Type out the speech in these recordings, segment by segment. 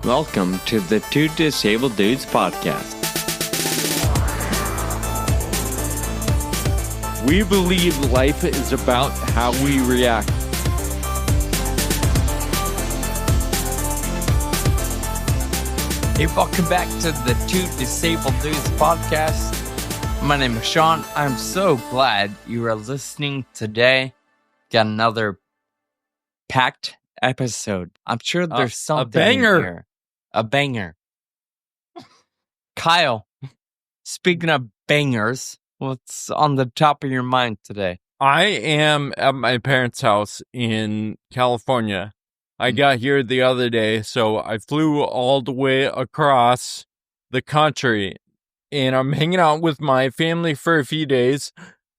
Welcome to the Two Disabled Dudes podcast. We believe life is about how we react. Hey, welcome back to the Two Disabled Dudes podcast. My name is Sean. I'm so glad you are listening today. Got another packed episode. I'm sure there's something in here. A banger. Kyle, speaking of bangers, what's on the top of your mind today? I am at my parents' house in California. I got here the other day, so I flew all the way across the country, and I'm hanging out with my family for a few days.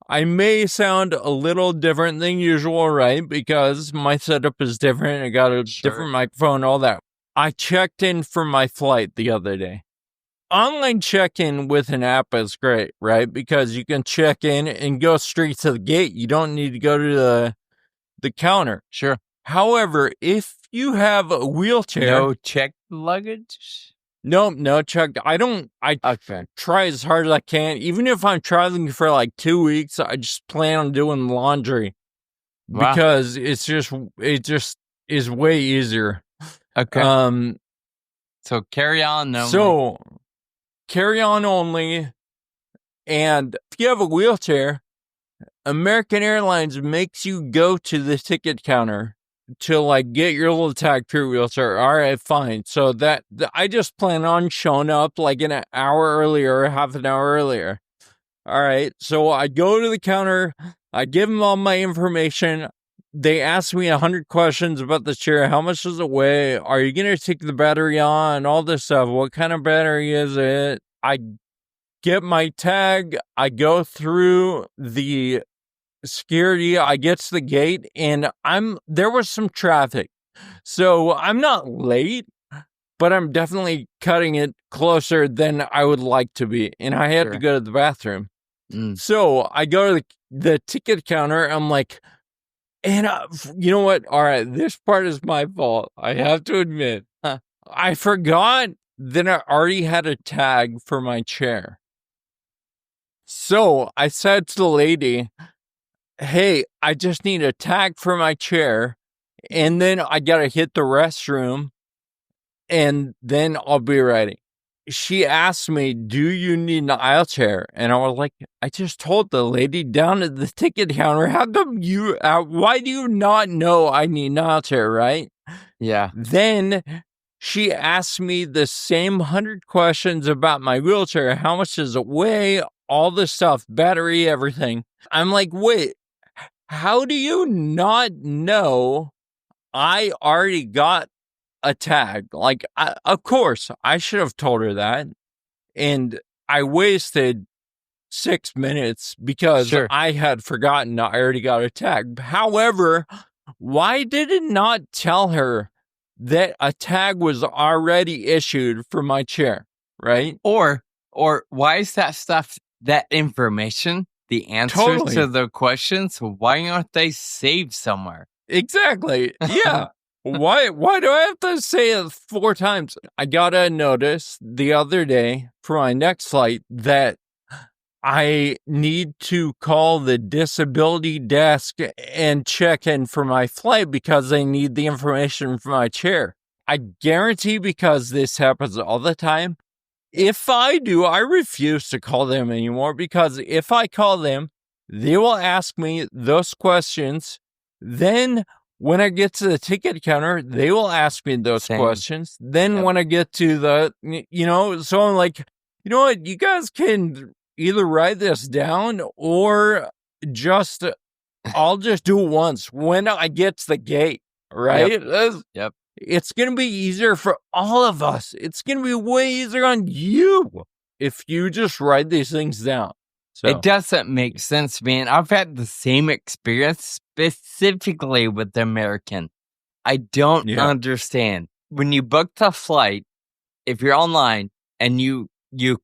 I may sound a little different than usual, right? Because my setup is different. I got a different microphone, all that. I checked in for my flight the other day. Online check-in with an app is great, right? Because you can check in and go straight to the gate. You don't need to go to the counter. Sure. However, if you have a wheelchair... No checked luggage? No checked. I try as hard as I can. Even if I'm traveling for like 2 weeks, I just plan on doing laundry. Wow. Because it just is way easier. Okay. So carry on. No. So carry on only. And if you have a wheelchair, American Airlines makes you go to the ticket counter to like get your little tag for your wheelchair. All right, fine. So I just plan on showing up like an hour earlier, half an hour earlier. All right. So I go to the counter. I give them all my information. They ask me 100 questions about the chair. How much does it weigh? Are you going to take the battery on? All this stuff. What kind of battery is it? I get my tag. I go through the security. I get to the gate, and there was some traffic. So I'm not late, but I'm definitely cutting it closer than I would like to be. And I had to go to the bathroom. So I go to the ticket counter. I'm like, and you know what? All right, this part is my fault. I have to admit. I forgot that I already had a tag for my chair. So I said to the lady, hey, I just need a tag for my chair, and then I got to hit the restroom, and then I'll be ready. She asked me, do you need an aisle chair? And I was like, I just told the lady down at the ticket counter, how come why do you not know I need an aisle chair, right? Yeah. Then she asked me the same 100 questions about my wheelchair. How much does it weigh? All this stuff, battery, everything. I'm like, wait, how do you not know I already got a tag? Like, of course, I should have told her that. And I wasted 6 minutes because I had forgotten I already got a tag. However, why did it not tell her that a tag was already issued for my chair, right? Or why is that information, the answers to the questions, why aren't they saved somewhere? Exactly. Yeah. Why do I have to say it 4 times? I got a notice the other day for my next flight that I need to call the disability desk and check in for my flight because they need the information for my chair. I guarantee, because this happens all the time, if I do, I refuse to call them anymore, because if I call them, they will ask me those questions. Then when I get to the ticket counter, they will ask me those questions. Then when I get to so I'm like, you know what? You guys can either write this down or I'll just do it once when I get to the gate, right? Yep. It's going to be easier for all of us. It's going to be way easier on you if you just write these things down. So. It doesn't make sense, man. I've had the same experience specifically with the American. I don't understand. When you book the flight, if you're online and you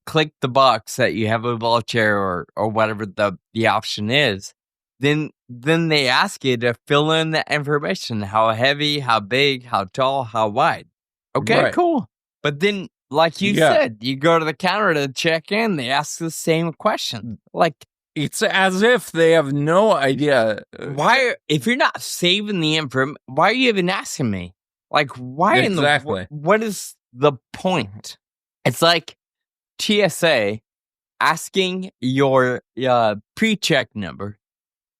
click the box that you have a wheelchair or whatever the option is, then they ask you to fill in the information: how heavy, how big, how tall, how wide. Okay, Right. cool. But then, like you Yeah. said, you go to the counter to check in, they ask the same question. Like, It's as if they have no idea. why, if you're not saving the information, why are you even asking me? Like, why Exactly. what is the point? It's like TSA asking your pre-check number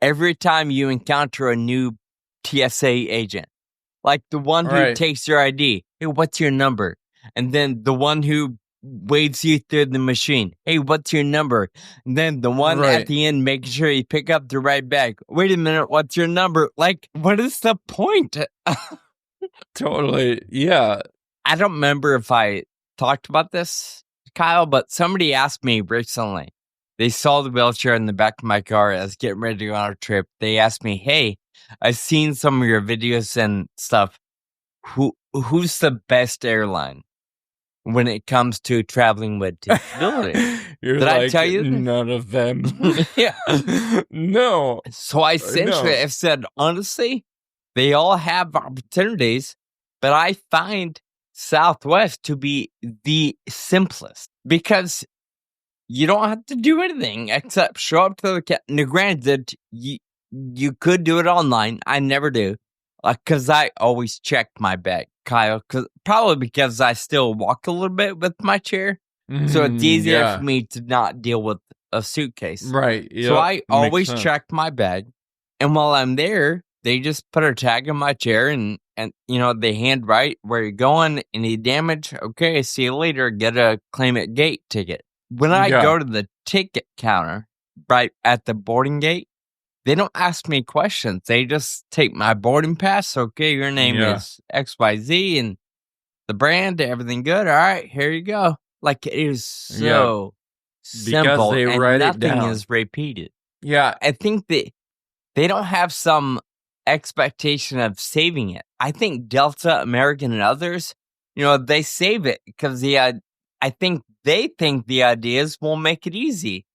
every time you encounter a new TSA agent. Like the one who Right. takes your ID. Hey, what's your number? And then the one who waves you through the machine. Hey, what's your number? And then the one Right. at the end making sure you pick up the right bag. Wait a minute, what's your number? Like, what is the point? Totally. Yeah. I don't remember if I talked about this, Kyle, but somebody asked me recently. They saw the wheelchair in the back of my car as I was getting ready to go on a trip. They asked me, hey, I've seen some of your videos and stuff. Who's the best airline when it comes to traveling with disabilities? You're Did I like, tell you this? none of them. Yeah. No. So I essentially have said, honestly, they all have opportunities, but I find Southwest to be the simplest because you don't have to do anything except show up to the now, granted, you could do it online. I never do. Because I always check my bag, Kyle. Probably because I still walk a little bit with my chair. So it's easier for me to not deal with a suitcase. Right. So Yep. I always check my bag. And while I'm there, they just put a tag in my chair and they handwrite where you're going, any damage. Okay, see you later. Get a claim at gate ticket. When I go to the ticket counter right at the boarding gate, they don't ask me questions. They just take my boarding pass. Okay, your name is XYZ and the brand, everything good. All right, here you go. Like, it is so simple. They and write it nothing down. is repeated. Yeah. I think that they don't have some expectation of saving it. I think Delta, American, and others, they save it because I think they think the ideas will make it easy.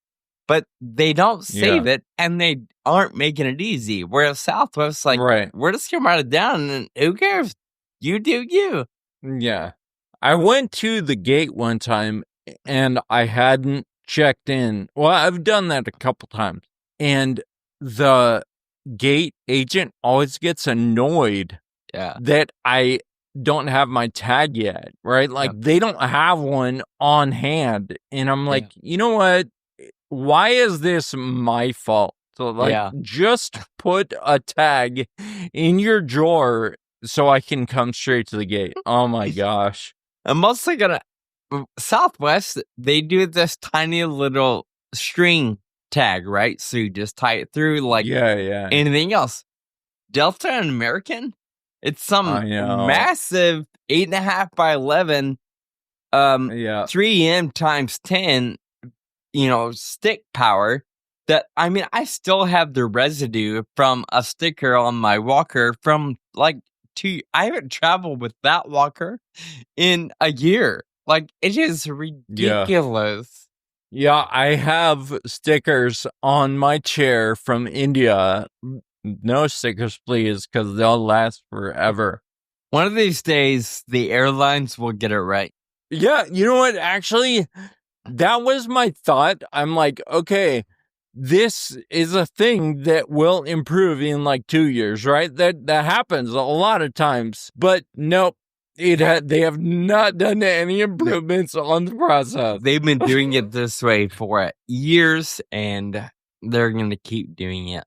But they don't save it, and they aren't making it easy. Whereas Southwest, we're just going to write it down, and who cares? You do you. Yeah. I went to the gate one time, and I hadn't checked in. Well, I've done that a couple times. And the gate agent always gets annoyed that I don't have my tag yet, right? Like, they don't have one on hand. And I'm like, you know what? Why is this my fault? So, just put a tag in your drawer so I can come straight to the gate. Oh my gosh. I'm mostly gonna Southwest, they do this tiny little string tag, right? So you just tie it through like anything else. Delta and American, it's some massive 8.5 by 11 3M times 10 stick power that, I still have the residue from a sticker on my walker from I haven't traveled with that walker in a year. Like, it is ridiculous. Yeah, I have stickers on my chair from India. No stickers, please, because they'll last forever. One of these days, the airlines will get it right. Yeah, you know what? Actually, that was my thought. I'm like, okay, this is a thing that will improve in 2 years, right? That happens a lot of times. But nope, they have not done any improvements on the process. They've been doing it this way for years, and they're going to keep doing it.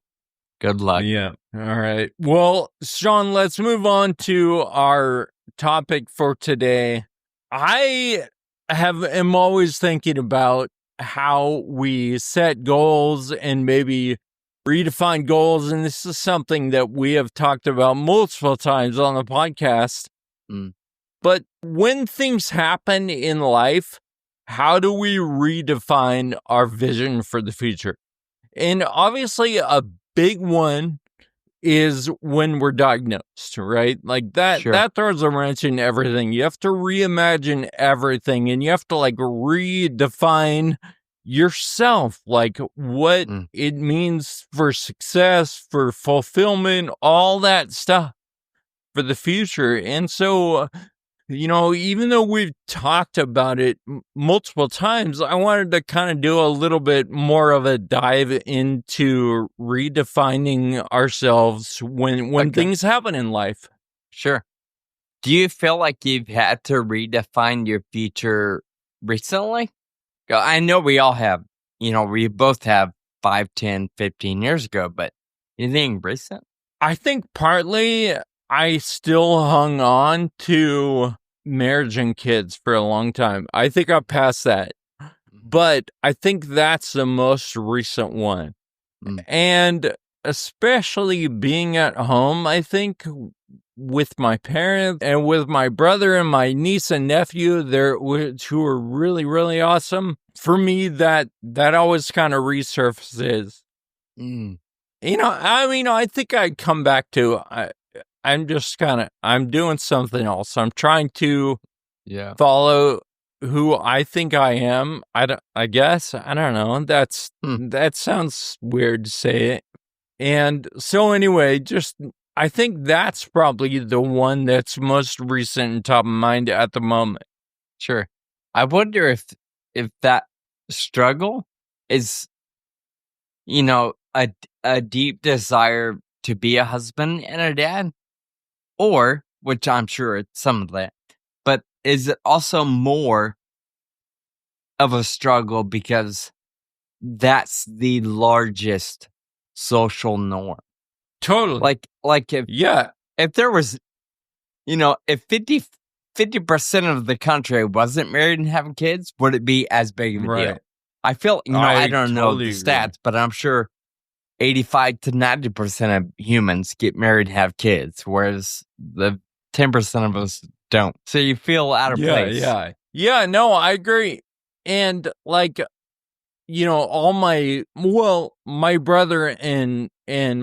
Good luck. Yeah. All right. Well, Sean, let's move on to our topic for today. I am always thinking about how we set goals and maybe redefine goals. And this is something that we have talked about multiple times on the podcast. But when things happen in life, how do we redefine our vision for the future? And obviously a big one is when we're diagnosed, right? Like that throws a wrench in everything. You have to reimagine everything, and you have to redefine yourself, like what it means for success, for fulfillment, all that stuff for the future. And so, even though we've talked about it multiple times, I wanted to kind of do a little bit more of a dive into redefining ourselves when things happen in life. Sure. Do you feel like you've had to redefine your future recently? I know we all have, we both have 5, 10, 15 years ago, but anything recent? I think partly I still hung on to marriage and kids for a long time. I think I passed that, but I think that's the most recent one. And especially being at home, I think with my parents and with my brother and my niece and nephew, who are really, really awesome. For me, that always kind of resurfaces. I think I'd come back to, I'm doing something else. I'm trying to follow who I think I am. I guess, I don't know. That sounds weird to say it. And so anyway, I think that's probably the one that's most recent and top of mind at the moment. Sure. I wonder if that struggle is, a deep desire to be a husband and a dad, or, which I'm sure it's some of that, but is it also more of a struggle because that's the largest social norm? Totally. Like if there was, if 50% of the country wasn't married and having kids, would it be as big of a deal? I feel, I don't know the stats, but I'm sure 85 to 90% of humans get married and have kids, whereas the 10% of us don't. So you feel out of place. Yeah, no, I agree. And my brother and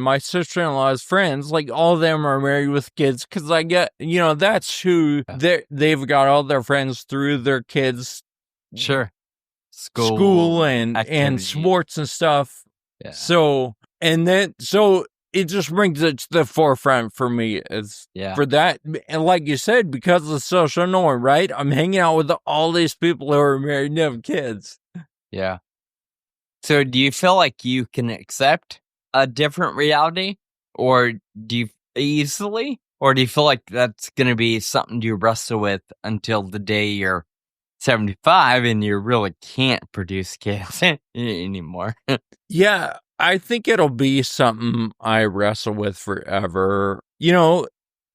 my sister-in-law's friends, all of them are married with kids because I get, that's who they've got all their friends through their kids. Sure. School and sports and stuff. Yeah. So it just brings it to the forefront for me for that. And like you said, because of the social norm, right? I'm hanging out with all these people who are married and have kids. Yeah. So do you feel like you can accept a different reality, or do you easily, or do you feel like that's going to be something you wrestle with until the day you're 75 and you really can't produce kids anymore? Yeah, I think it'll be something I wrestle with forever.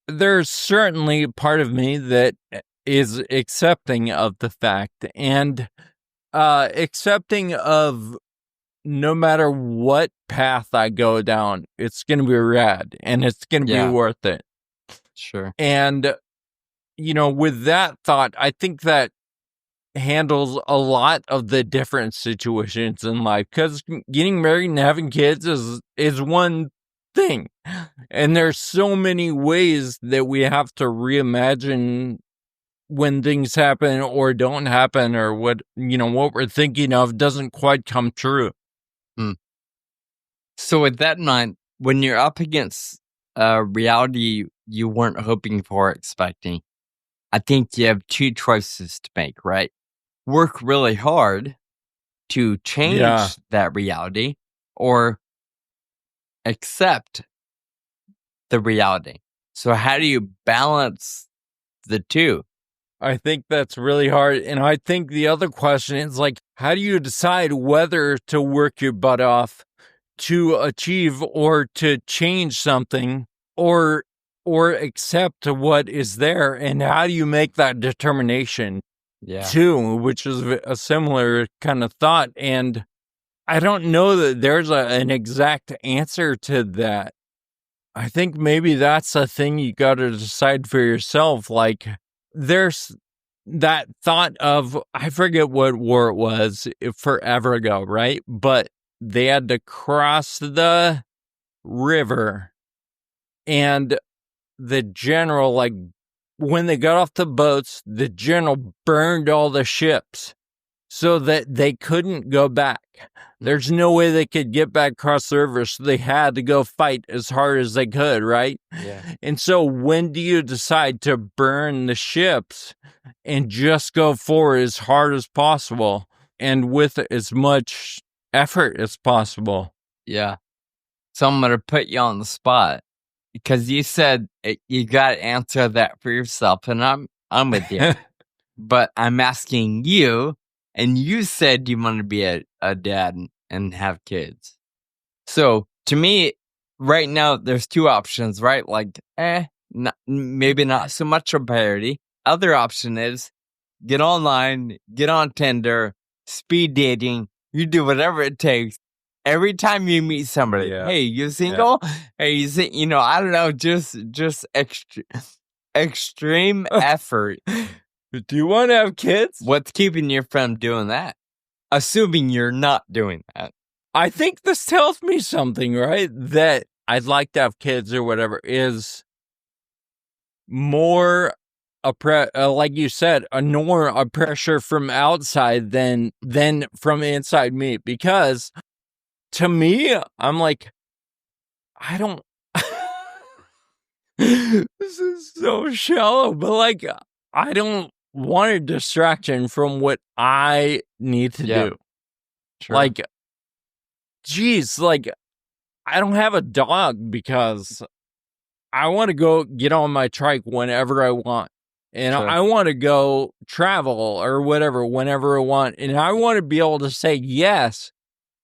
There's certainly part of me that is accepting of the fact and accepting of no matter what path I go down, it's going to be rad and it's going to be worth it. Sure. And, with that thought, I think that handles a lot of the different situations in life, because getting married and having kids is one thing. And there's so many ways that we have to reimagine when things happen or don't happen, or what we're thinking of doesn't quite come true. So with that in mind, when you're up against a reality you weren't hoping for, expecting, I think you have two choices to make, right? Work really hard to change that reality, or accept the reality. So how do you balance the two? I think that's really hard. And I think the other question is how do you decide whether to work your butt off to achieve or to change something, or accept what is there? And how do you make that determination too, which is a similar kind of thought. And I don't know that there's an exact answer to that. I think maybe that's a thing you got to decide for yourself. There's that thought of, I forget what war it was forever ago, right? But they had to cross the river, and the general, when they got off the boats, the general burned all the ships so that they couldn't go back. There's no way they could get back across the river, so they had to go fight as hard as they could, right? Yeah. And so when do you decide to burn the ships and just go forward as hard as possible and with as much effort as possible? Yeah. So I'm going to put you on the spot because you said you got to answer that for yourself, and I'm with you. But I'm asking you, and you said you want to be a dad and have kids. So to me, right now, there's two options, right? Like, maybe not so much a priority. Other option is get online, get on Tinder, speed dating. You do whatever it takes. Every time you meet somebody, hey, you single? Hey, you I don't know, just extreme effort. Do you want to have kids? What's keeping you from doing that? Assuming you're not doing that. I think this tells me something, right? That I'd like to have kids or whatever is more, like you said, a pressure from outside than from inside me. Because to me, I'm like, I don't. This is so shallow, but like, I don't want a distraction from what I need to do. Sure. Like, geez, like, I don't have a dog because I want to go get on my trike whenever I want. And I want to go travel or whatever whenever I want. And I want to be able to say yes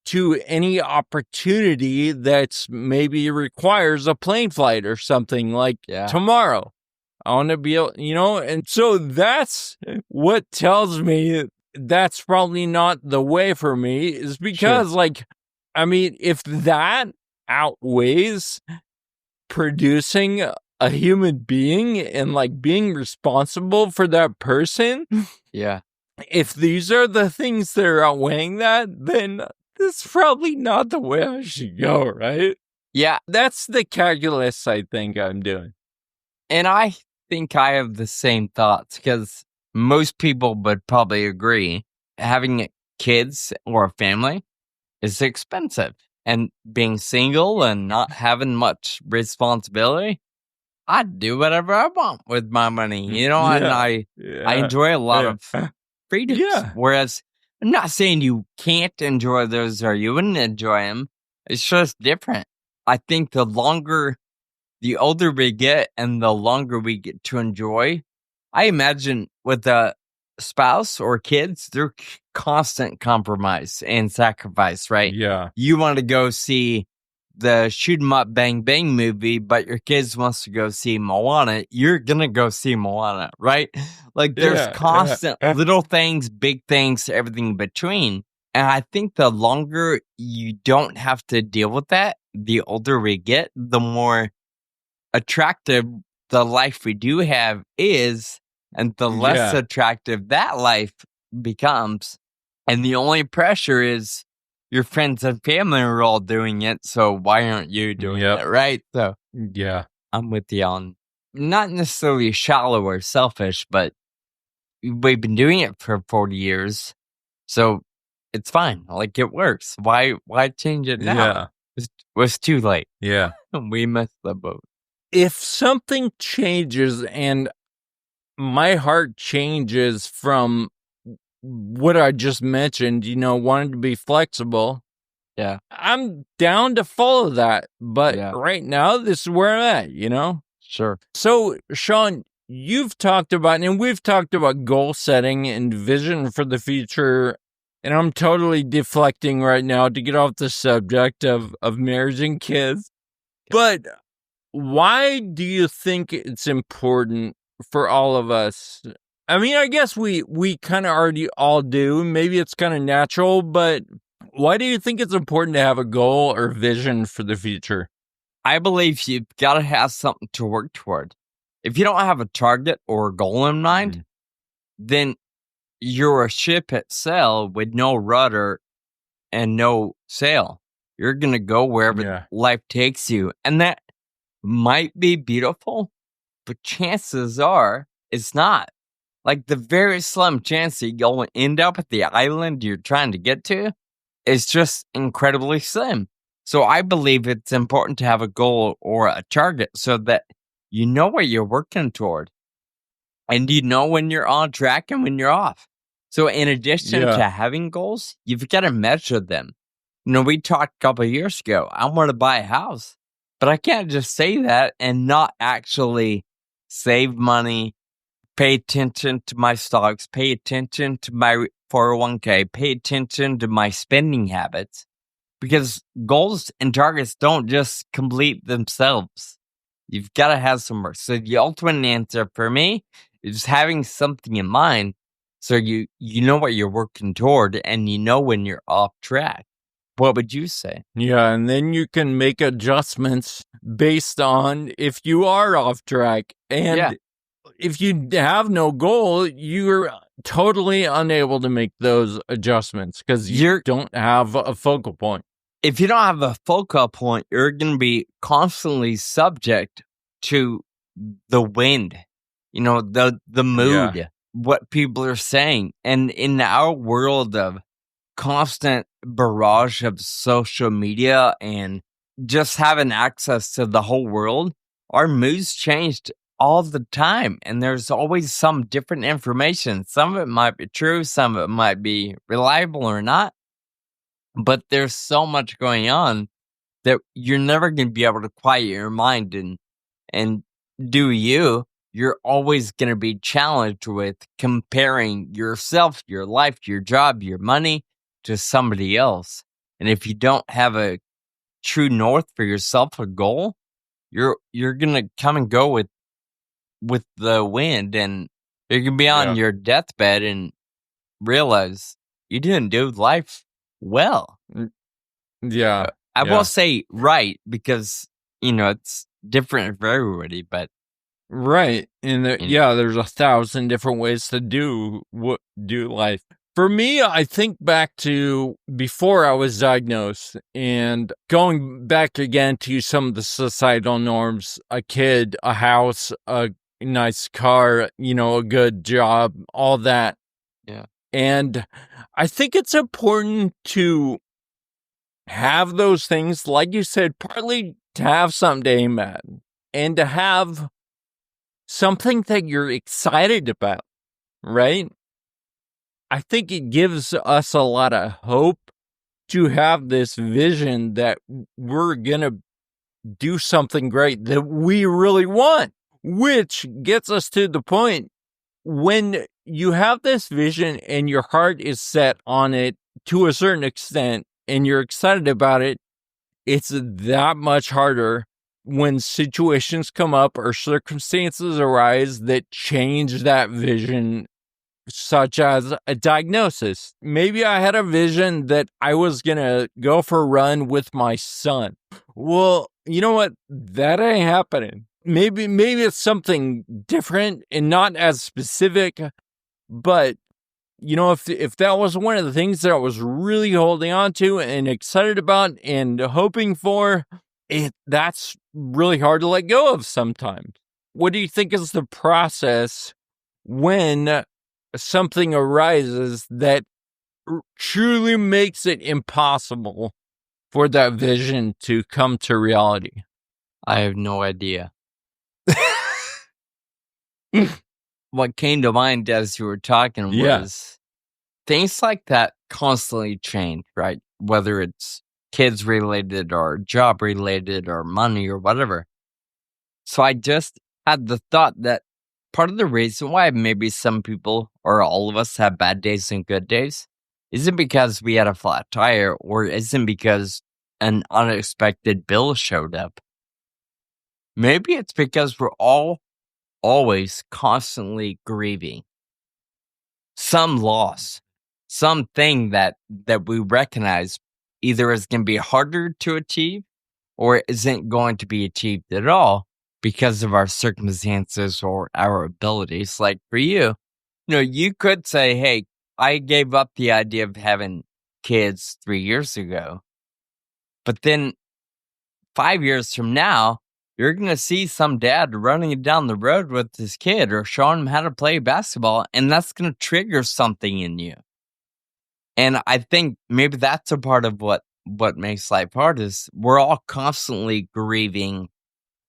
to any opportunity that's maybe requires a plane flight or something like tomorrow. I want to be able, and so that's what tells me that's probably not the way for me is because like, I mean, if that outweighs producing a human being and like being responsible for that person. If these are the things that are outweighing that, then that's probably not the way I should go, right? Yeah. That's the calculus I think I'm doing. And I think I have the same thoughts because most people would probably agree having kids or a family is expensive. And being single and not having much responsibility, I do whatever I want with my money, and I enjoy a lot of freedoms. Whereas I'm not saying you can't enjoy those or you wouldn't enjoy them. It's just different. I think the older we get and the longer we get to enjoy, I imagine with a spouse or kids, they're constant compromise and sacrifice, right? Yeah. You want to go see the Shoot 'em Up Bang Bang movie, but your kids wants to go see Moana. You're gonna go see Moana, right? Like there's constant little things, big things, everything in between. And I think the longer you don't have to deal with that, the older we get, the more attractive the life we do have is, and the less attractive that life becomes. And the only pressure is your friends and family are all doing it, so why aren't you doing it, right? So I'm with you on not necessarily shallow or selfish, but we've been doing it for 40 years, so it's fine. Like, it works. Why change it now? It was too late. We missed the boat. If something changes and my heart changes from what I just mentioned, wanting to be flexible, I'm down to follow that. But right now, this is where I'm at, Sure. So, Sean, you've talked about, and we've talked about goal setting and vision for the future, and I'm totally deflecting right now to get off the subject of marriage and kids. But why do you think it's important for all of us? I mean, I guess we kind of already all do. Maybe it's kind of natural, but why do you think it's important to have a goal or vision for the future? I believe you've got to have something to work toward. If you don't have a target or a goal in mind, then you're a ship at sail with no rudder and no sail. You're going to go wherever life takes you. And that might be beautiful, but chances are it's not. like the very slim chance that you'll end up at the island you're trying to get to is just incredibly slim. So I believe it's important to have a goal or a target so that you know what you're working toward and you know when you're on track and when you're off. So in addition Yeah. to having goals, you've got to measure them. We talked a couple of years ago, I want to buy a house, but I can't just say that and not actually save money, pay attention to my stocks, pay attention to my 401k, pay attention to my spending habits, because goals and targets don't just complete themselves. You've got to have some work. So the ultimate answer for me is having something in mind so you know what you're working toward and you know when you're off track. What would you say? Yeah, and then you can make adjustments based on if you are off track. And Yeah. if you have no goal, you're totally unable to make those adjustments because you don't have a focal point. If you don't have a focal point, you're going to be constantly subject to the wind, the mood, what people are saying. And in our world of constant barrage of social media and just having access to the whole world, our moods changed all the time. And there's always some different information. Some of it might be true, some of it might be reliable or not. But there's so much going on that you're never going to be able to quiet your mind and do you. You're always going to be challenged with comparing yourself, your life, your job, your money to somebody else. And if you don't have a true north for yourself, a goal, you're going to come and go with the wind, and you're going to be on your deathbed and realize you didn't do life well. Yeah. I will say right, because, it's different for everybody, but. Right. And there's 1,000 different ways to do life. For me, I think back to before I was diagnosed and going back again to some of the societal norms, a kid, a house, a nice car, a good job, all that. Yeah. And I think it's important to have those things, like you said, partly to have something to aim at and to have something that you're excited about, right? I think it gives us a lot of hope to have this vision that we're going to do something great that we really want, which gets us to the point when you have this vision and your heart is set on it to a certain extent and you're excited about it, it's that much harder when situations come up or circumstances arise that change that vision, such as a diagnosis. Maybe I had a vision that I was going to go for a run with my son. Well, you know what? That ain't happening. Maybe it's something different and not as specific, but if that was one of the things that I was really holding on to and excited about and hoping for, that's really hard to let go of sometimes. What do you think is the process when something arises that truly makes it impossible for that vision to come to reality? I have no idea. What came to mind as you were talking was things like that constantly change, right? Whether it's kids related or job related or money or whatever. So I just had the thought that part of the reason why maybe some people or all of us have bad days and good days isn't because we had a flat tire or isn't because an unexpected bill showed up. Maybe it's because we're always constantly grieving some loss, something that we recognize either is going to be harder to achieve or isn't going to be achieved at all because of our circumstances or our abilities. Like for you, you could say, hey, I gave up the idea of having kids 3 years ago, but then 5 years from now, you're going to see some dad running down the road with his kid or showing him how to play basketball, and that's going to trigger something in you. And I think maybe that's a part of what makes life hard is we're all constantly grieving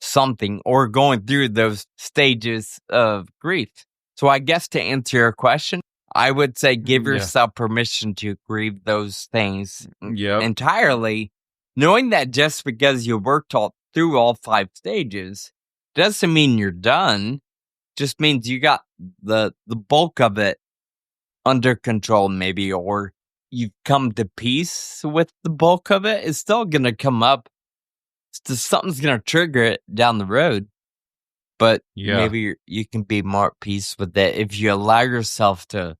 something or going through those stages of grief. So I guess to answer your question, I would say give yourself permission to grieve those things entirely, knowing that just because you worked through all 5 stages doesn't mean you're done. Just means you got the bulk of it under control, maybe, or you've come to peace with the bulk of it. It's still going to come up. Something's going to trigger it down the road. But maybe you can be more at peace with it if you allow yourself to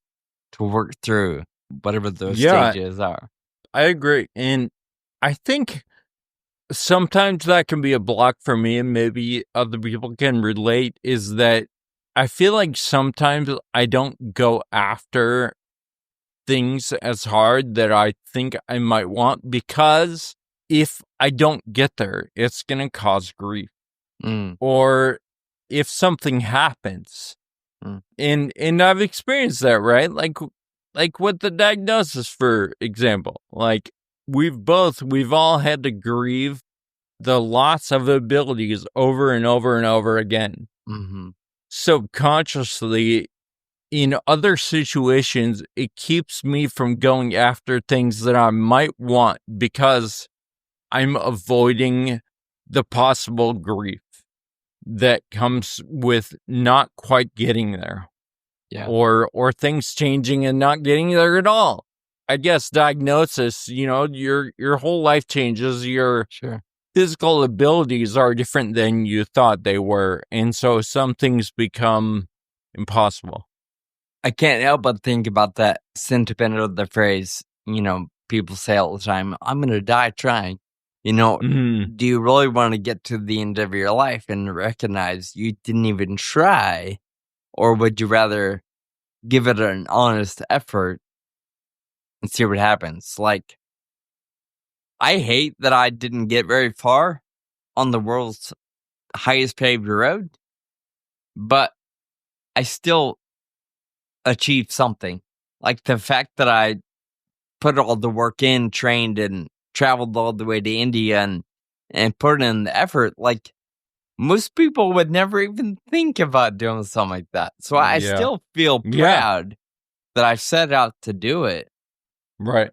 work through whatever those stages are. I agree. And I think sometimes that can be a block for me, and maybe other people can relate, is that I feel like sometimes I don't go after things as hard that I think I might want, because if I don't get there, it's going to cause grief. Or if something happens, and I've experienced that, right? Like with the diagnosis, for example, like we've all had to grieve the loss of abilities over and over and over again. Subconsciously, in other situations, it keeps me from going after things that I might want because I'm avoiding the possible grief that comes with not quite getting there. Or things changing and not getting there at all. I guess diagnosis, your whole life changes. Your physical abilities are different than you thought they were. And so some things become impossible. I can't help but think about that sentiment of the phrase, people say all the time, I'm going to die trying. Do you really want to get to the end of your life and recognize you didn't even try? Or would you rather give it an honest effort and see what happens? Like, I hate that I didn't get very far on the world's highest paved road, but I still achieved something. Like the fact that I put all the work in, trained, and traveled all the way to India and put in the effort. Like, most people would never even think about doing something like that. So I still feel proud that I set out to do it. Right.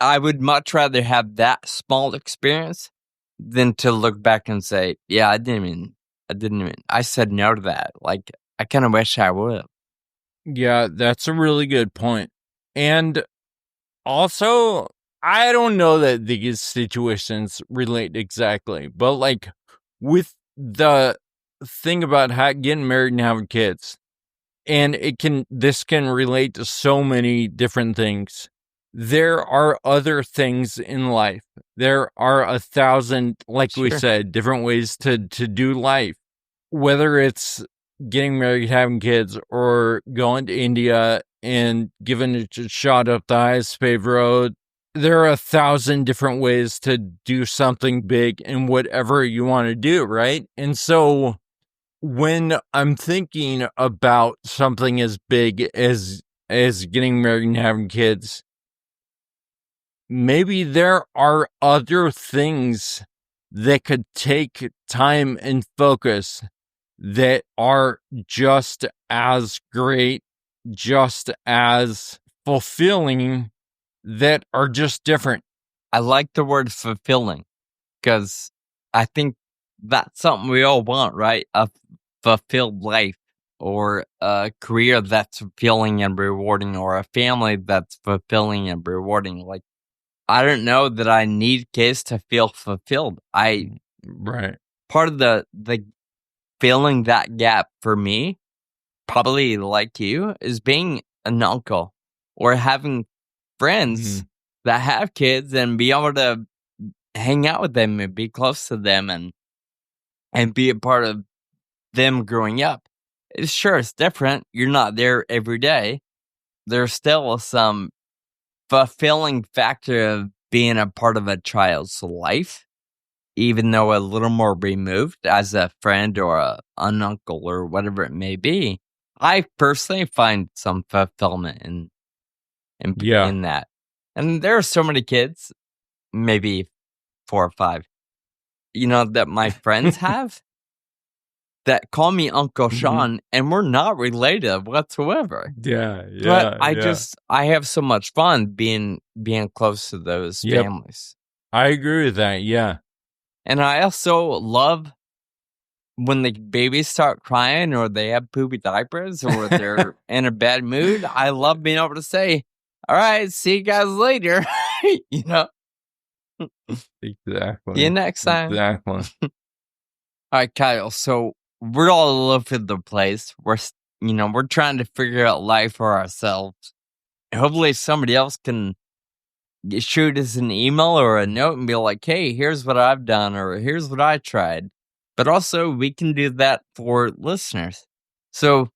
I would much rather have that small experience than to look back and say, I said no to that. Like, I kind of wish I would. Yeah, that's a really good point. And also, I don't know that these situations relate exactly, but like with the thing about getting married and having kids, and this can relate to so many different things. There are other things in life. There are 1,000, like we said, different ways to do life, whether it's getting married, having kids, or going to India and giving it a shot up the highest paved road. There are 1,000 different ways to do something big in whatever you want to do, right? And so when I'm thinking about something as big as getting married and having kids, maybe there are other things that could take time and focus that are just as great, just as fulfilling, that are just different. I like the word fulfilling because I think that's something we all want, right? A fulfilled life, or a career that's fulfilling and rewarding, or a family that's fulfilling and rewarding. Like, I don't know that I need kids to feel fulfilled. Part of the filling that gap for me, probably like you, is being an uncle or having friends that have kids and be able to hang out with them and be close to them and be a part of them growing up. It's different. You're not there every day. There's still some fulfilling factor of being a part of a child's life. even though a little more removed as a friend or an uncle or whatever it may be, I personally find some fulfillment Yeah. in that. And there are so many kids, maybe 4 or 5, that my friends have that call me Uncle Sean, and we're not related whatsoever. Yeah, But yeah. I have so much fun being close to those Yep. families. I agree with that, yeah. And I also love when the babies start crying or they have poopy diapers or they're in a bad mood. I love being able to say, all right, see you guys later. Exactly. See you next time. Exactly. All right, Kyle. So we're all over the place. We're trying to figure out life for ourselves. Hopefully somebody else can shoot us an email or a note and be like, hey, here's what I've done or here's what I tried. But also we can do that for listeners. So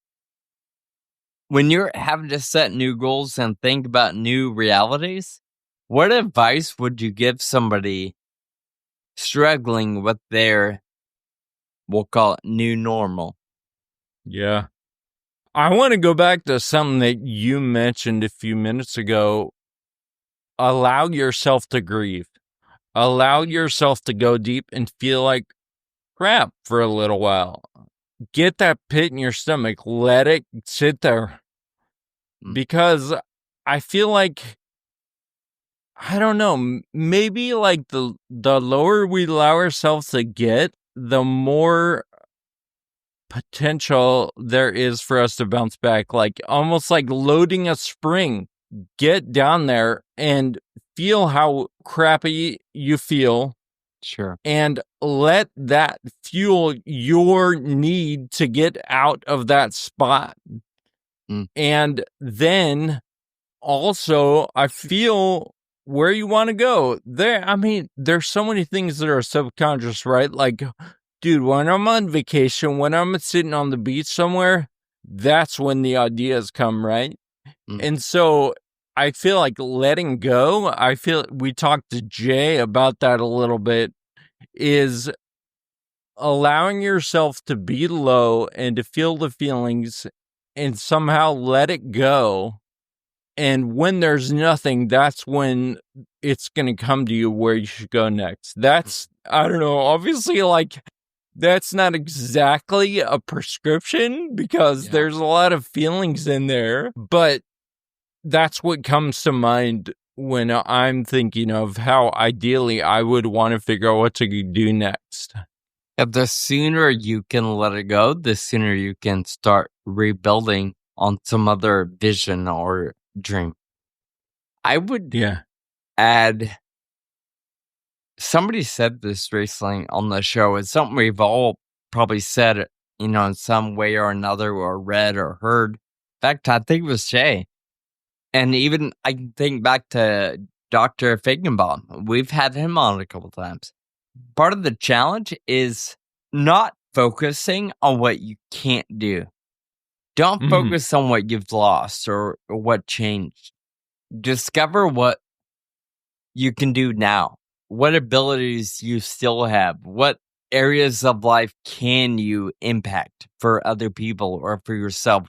when you're having to set new goals and think about new realities, what advice would you give somebody struggling with their, we'll call it, new normal? Yeah. I want to go back to something that you mentioned a few minutes ago. Allow yourself to grieve. Allow yourself to go deep and feel like crap for a little while. Get that pit in your stomach. Let it sit there. Because I feel like, I don't know, maybe like the lower we allow ourselves to get, the more potential there is for us to bounce back. Like almost like loading a spring. Get down there and feel how crappy you feel. Sure. And let that fuel your need to get out of that spot. And then also, I feel where you want to go. There's so many things that are subconscious, right? Like, dude, when I'm on vacation, when I'm sitting on the beach somewhere, that's when the ideas come, right? And so I feel like letting go, we talked to Jay about that a little bit, is allowing yourself to be low and to feel the feelings and somehow let it go. And when there's nothing, that's when it's going to come to you where you should go next. That's, I don't know, obviously, like, that's not exactly a prescription because there's a lot of feelings in there, but that's what comes to mind when I'm thinking of how ideally I would want to figure out what to do next. The sooner you can let it go, the sooner you can start rebuilding on some other vision or dream. I would add, somebody said this recently on the show. It's something we've all probably said, in some way or another, or read or heard. In fact, I think it was Jay. And even I can think back to Dr. Feigenbaum. We've had him on a couple times. Part of the challenge is not focusing on what you can't do. Don't focus on what you've lost or what changed. Discover what you can do now. What abilities you still have. What areas of life can you impact for other people or for yourself?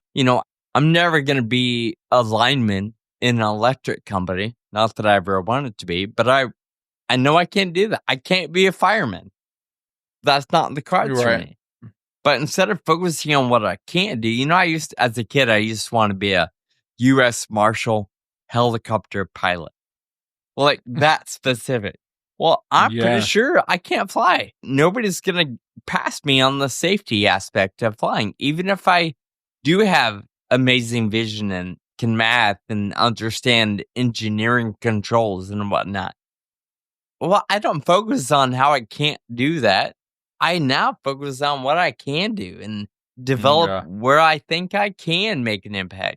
I'm never going to be a lineman in an electric company. Not that I ever wanted to be, but I know I can't do that. I can't be a fireman. That's not in the cards for me. But instead of focusing on what I can't do, as a kid, I used to want to be a U.S. Marshal helicopter pilot. Like that specific. Well, I'm pretty sure I can't fly. Nobody's going to pass me on the safety aspect of flying. Even if I do have amazing vision and can math and understand engineering controls and whatnot. Well, I don't focus on how I can't do that. I now focus on what I can do and develop where I think I can make an impact.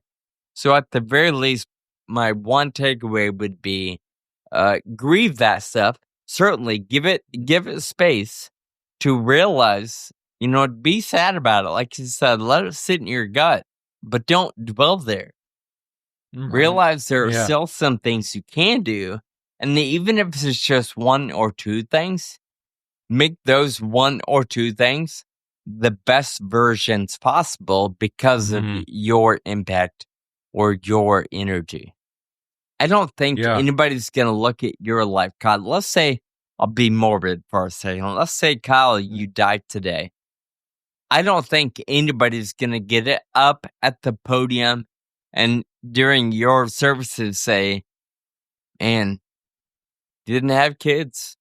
So at the very least, my one takeaway would be grieve that stuff. Certainly give it space to realize, be sad about it. Like you said, let it sit in your gut, but don't dwell there. Realize there are still some things you can do. And even if it's just one or two things, make those one or two things the best versions possible because of your impact or your energy. I don't think anybody's going to look at your life, Kyle. Let's say, I'll be morbid for a second. Let's say, Kyle, you died today. I don't think anybody's going to get it up at the podium and during your services say, man, he didn't have kids.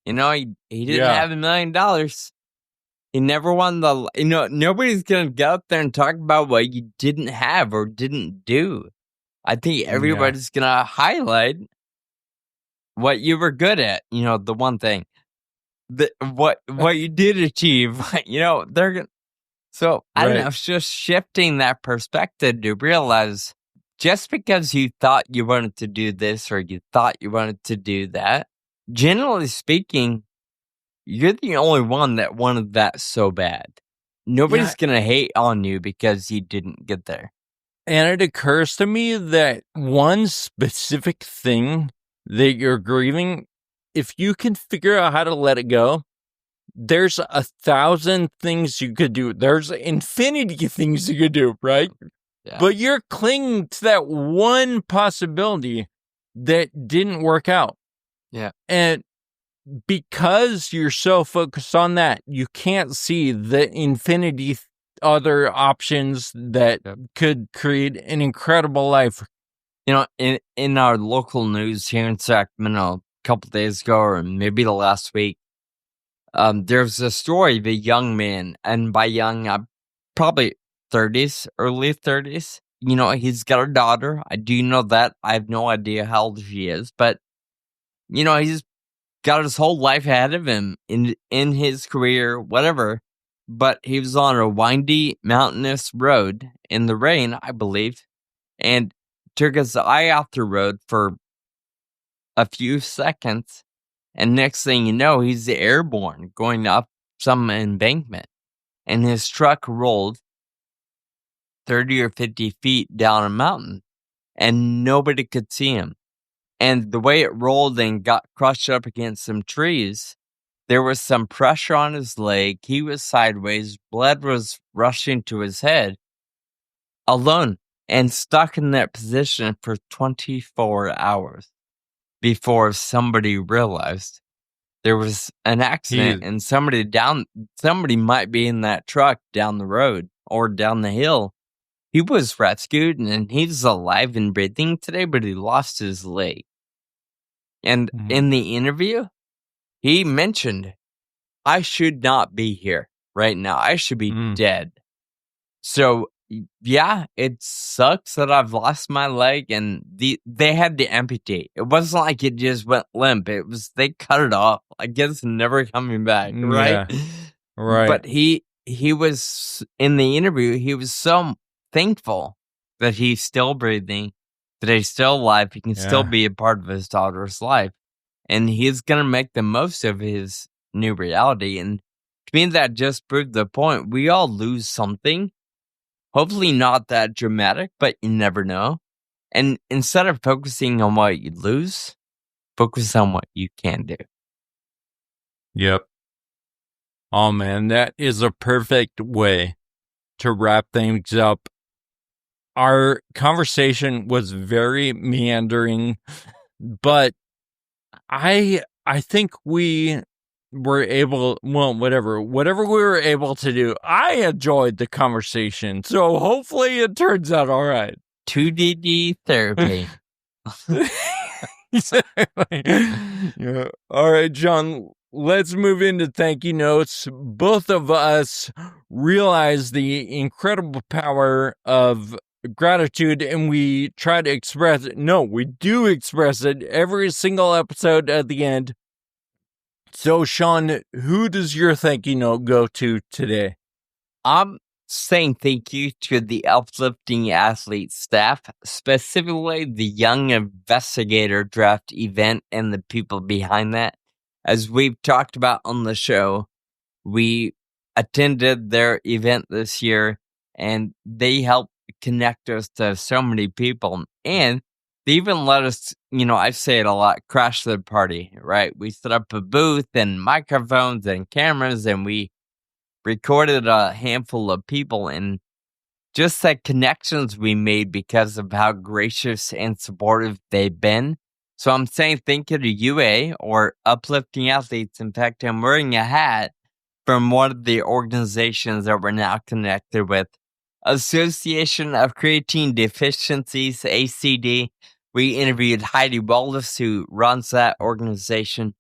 He didn't have $1 million. He never won nobody's going to get up there and talk about what you didn't have or didn't do. I think everybody's going to highlight what you were good at, the one thing. What you did achieve, they're going to. So, I don't know, it's just shifting that perspective to realize just because you thought you wanted to do this or you thought you wanted to do that, generally speaking, you're the only one that wanted that so bad. Nobody's going to hate on you because you didn't get there. And it occurs to me that one specific thing that you're grieving, if you can figure out how to let it go, there's 1,000 things you could do. There's infinity things you could do, right? Yeah. But you're clinging to that one possibility that didn't work out. Yeah. And because you're so focused on that, you can't see the infinity other options that could create an incredible life. In our local news here in Sacramento, a couple days ago, or maybe the last week, there's a story of a young man, and by young, probably 30s, early 30s. He's got a daughter. I do know that. I have no idea how old she is, but, he's got his whole life ahead of him in his career, whatever. But he was on a windy, mountainous road in the rain, I believe, and took his eye off the road for a few seconds. And next thing you know, he's airborne going up some embankment. And his truck rolled 30 or 50 feet down a mountain. And nobody could see him. And the way it rolled and got crushed up against some trees, there was some pressure on his leg. He was sideways. Blood was rushing to his head. Alone. And stuck in that position for 24 hours. Before somebody realized there was an accident and somebody might be in that truck down the road or down the hill. He was rescued and he's alive and breathing today, but he lost his leg. And in the interview, he mentioned, I should not be here right now. I should be dead. So, yeah, it sucks that I've lost my leg, and they had to amputate. It wasn't like it just went limp. It was they cut it off. I guess never coming back, right? Yeah, right. But he was in the interview. He was so thankful that he's still breathing, that he's still alive. He can still be a part of his daughter's life, and he's gonna make the most of his new reality. And to me, that just proved the point. We all lose something. Hopefully not that dramatic, but you never know. And instead of focusing on what you lose, focus on what you can do. Yep. Oh, man, that is a perfect way to wrap things up. Our conversation was very meandering, but I think we were able, whatever we were able to do, I enjoyed the conversation. So hopefully it turns out all right. 2DD therapy. Exactly. Yeah. All right, John, let's move into thank you notes. Both of us realize the incredible power of gratitude, and we try to express it. No, we do express it every single episode at the end. So, Sean, who does your thank you note go to today? I'm saying thank you to the Uplifting Athlete staff, specifically the Young Investigator Draft event and the people behind that. As we've talked about on the show, we attended their event this year, and they helped connect us to so many people. And they even let us, I say it a lot, crash the party, right? We set up a booth and microphones and cameras, and we recorded a handful of people, and just the connections we made because of how gracious and supportive they've been. So I'm saying thank you to UA or Uplifting Athletes. In fact, I'm wearing a hat from one of the organizations that we're now connected with, Association of Creatine Deficiencies, ACD. We interviewed Heidi Wallace, who runs that organization.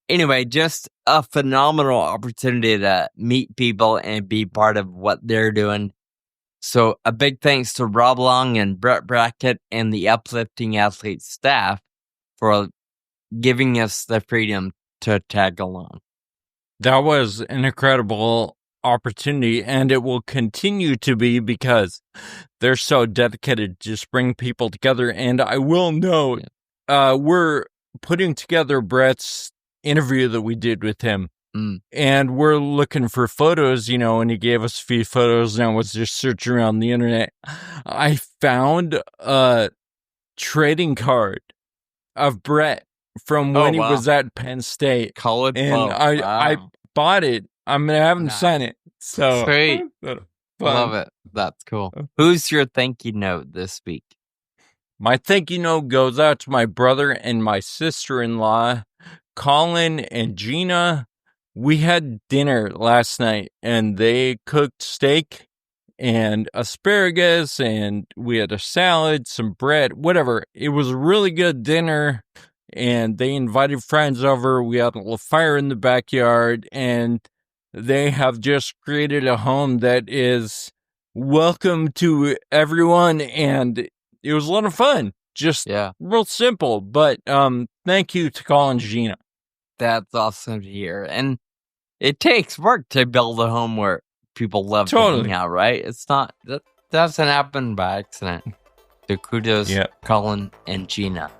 Anyway, just a phenomenal opportunity to meet people and be part of what they're doing. So a big thanks to Rob Long and Brett Brackett and the Uplifting Athletes staff for giving us the freedom to tag along. That was an incredible opportunity, and it will continue to be because they're so dedicated to just bring people together. And I will note, we're putting together Brett's interview that we did with him, and we're looking for photos, and he gave us a few photos, and I was just searching around the internet. I found a trading card of Brett from when he was at Penn State. College and ball. I bought it. I'm going to have him sign it. So Sweet. Love it. That's cool. Who's your thank you note this week? My thank you note goes out to my brother and my sister-in-law, Colin and Gina. We had dinner last night, and they cooked steak and asparagus, and we had a salad, some bread, whatever. It was a really good dinner, and they invited friends over. We had a little fire in the backyard, and they have just created a home that is welcome to everyone, and it was a lot of fun. Just real simple, but thank you to Colin and Gina. That's awesome to hear. And it takes work to build a home where people love to hang out, right? It's not, that doesn't happen by accident. So kudos, Colin and Gina.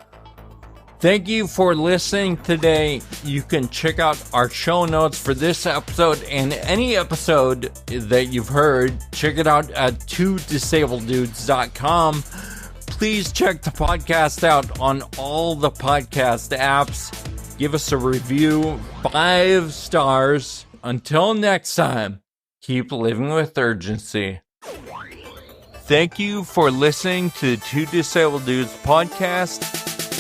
Thank you for listening today. You can check out our show notes for this episode and any episode that you've heard. Check it out at twodisableddudes.com. Please check the podcast out on all the podcast apps. Give us a review, 5 stars. Until next time, keep living with urgency. Thank you for listening to the Two Disabled Dudes podcast.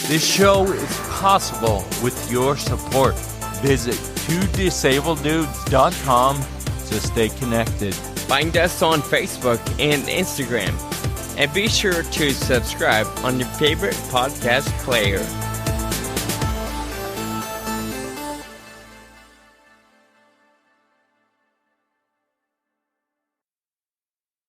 This show is possible with your support. Visit twodisableddudes.com to stay connected. Find us on Facebook and Instagram. And be sure to subscribe on your favorite podcast player.